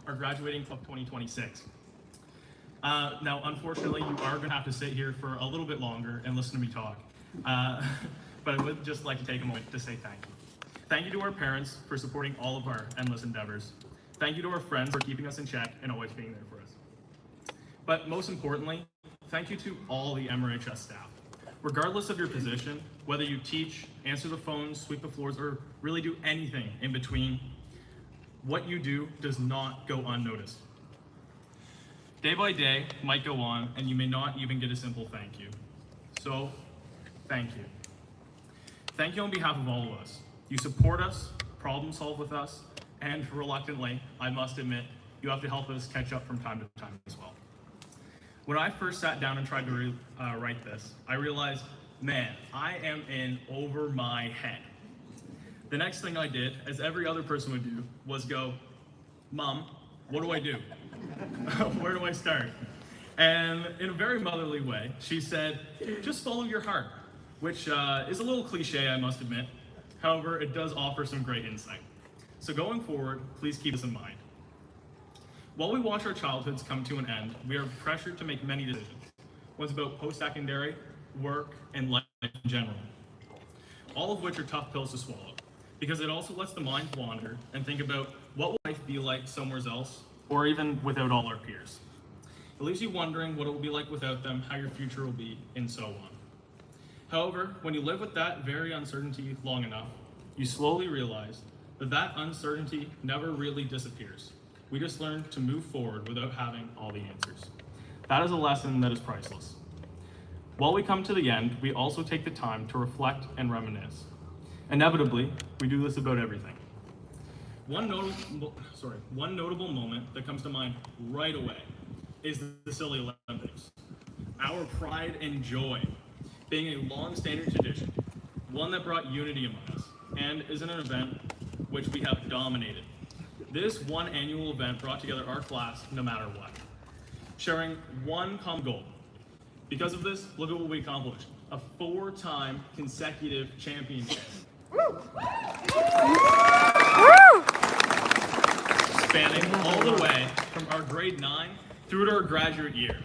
are graduating of 2026. Now, unfortunately, you are going to have to sit here for a little bit longer and listen to me talk. But I would just like to take a moment to say thank you. Thank you to our parents for supporting all of our endless endeavors. Thank you to our friends for keeping us in check and always being there for us. But most importantly, thank you to all the MRHS staff. Regardless of your position, whether you teach, answer the phones, sweep the floors, or really do anything in between, what you do does not go unnoticed. Day by day might go on, and you may not even get a simple thank you. So, thank you. Thank you on behalf of all of us. You support us, problem solve with us, and reluctantly, I must admit, you have to help us catch up from time to time as well. When I first sat down and tried to write this, I realized, man, I am in over my head. The next thing I did, as every other person would do, was go, Mom, what do I do? Where do I start? And in a very motherly way, she said, just follow your heart, which is a little cliche, I must admit. However, it does offer some great insight. So going forward, please keep this in mind. While we watch our childhoods come to an end, we are pressured to make many decisions. One's about post-secondary, work, and life in general. All of which are tough pills to swallow, because it also lets the mind wander and think about what will life be like somewhere else, or even without all our peers. It leaves you wondering what it will be like without them, how your future will be, and so on. However, when you live with that very uncertainty long enough, you slowly realize that that uncertainty never really disappears. We just learn to move forward without having all the answers. That is a lesson that is priceless. While we come to the end, we also take the time to reflect and reminisce. Inevitably, we do this about everything. One notable moment that comes to mind right away is the Silly Olympics. Our pride and joy, being a long-standing tradition, one that brought unity among us, and is an event which we have dominated. This one annual event brought together our class no matter what, sharing one common goal. Because of this, look at what we accomplished. A 4-time consecutive championship. Spanning all the way from our grade 9 through to our graduate year.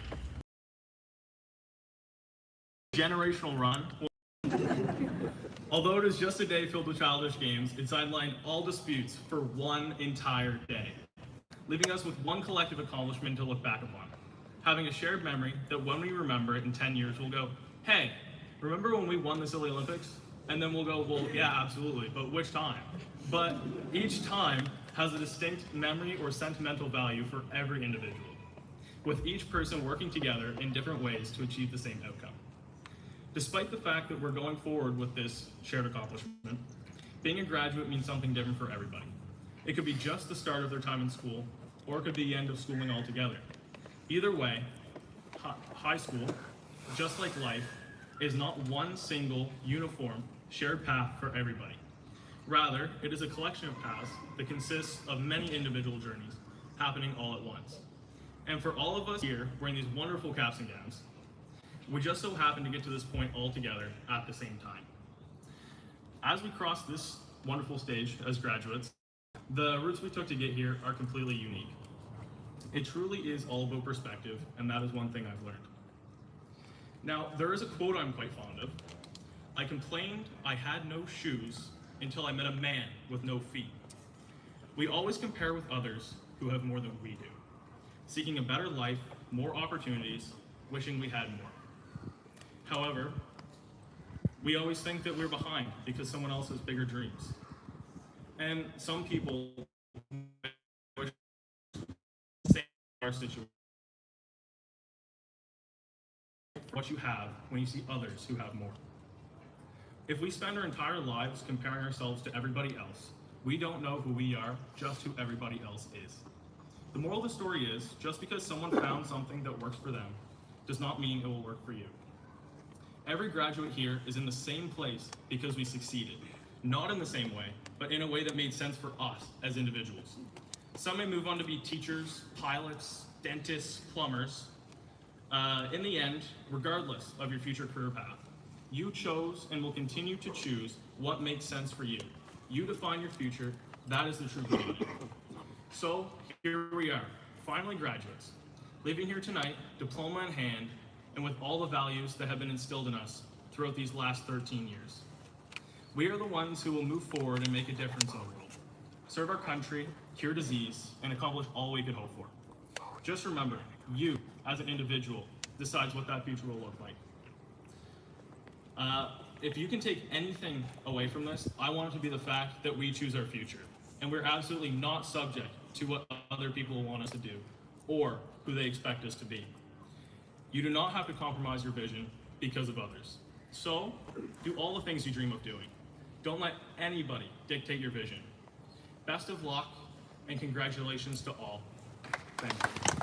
Generational run. Although it is just a day filled with childish games, it sidelined all disputes for one entire day, leaving us with one collective accomplishment to look back upon. Having a shared memory that when we remember it in 10 years, we'll go, hey, remember when we won the Silly Olympics? And then we'll go, well, yeah, absolutely, but which time? But each time has a distinct memory or sentimental value for every individual, with each person working together in different ways to achieve the same outcome. Despite the fact that we're going forward with this shared accomplishment, being a graduate means something different for everybody. It could be just the start of their time in school, or it could be the end of schooling altogether. Either way, high school, just like life, is not one single, uniform, shared path for everybody. Rather, it is a collection of paths that consists of many individual journeys happening all at once. And for all of us here wearing these wonderful caps and gowns, we just so happen to get to this point all together at the same time. As we cross this wonderful stage as graduates, the routes we took to get here are completely unique. It truly is all about perspective, and that is one thing I've learned. Now, there is a quote I'm quite fond of. I complained I had no shoes until I met a man with no feet. We always compare with others who have more than we do, seeking a better life, more opportunities, wishing we had more. However, we always think that we're behind because someone else has bigger dreams. And some people wish say our situation. What you have when you see others who have more. If we spend our entire lives comparing ourselves to everybody else, we don't know who we are, just who everybody else is. The moral of the story is, just because someone found something that works for them, does not mean it will work for you. Every graduate here is in the same place because we succeeded. Not in the same way, but in a way that made sense for us as individuals. Some may move on to be teachers, pilots, dentists, plumbers. In the end, regardless of your future career path, you chose and will continue to choose what makes sense for you. You define your future. That is the true beauty. So here we are, finally graduates, leaving here tonight, diploma in hand, and with all the values that have been instilled in us throughout these last 13 years. We are the ones who will move forward and make a difference in the world, serve our country, cure disease, and accomplish all we could hope for. Just remember, you, as an individual, decides what that future will look like. If you can take anything away from this, I want it to be the fact that we choose our future, and we're absolutely not subject to what other people want us to do, or who they expect us to be. You do not have to compromise your vision because of others. So, do all the things you dream of doing. Don't let anybody dictate your vision. Best of luck, and congratulations to all. Thank you.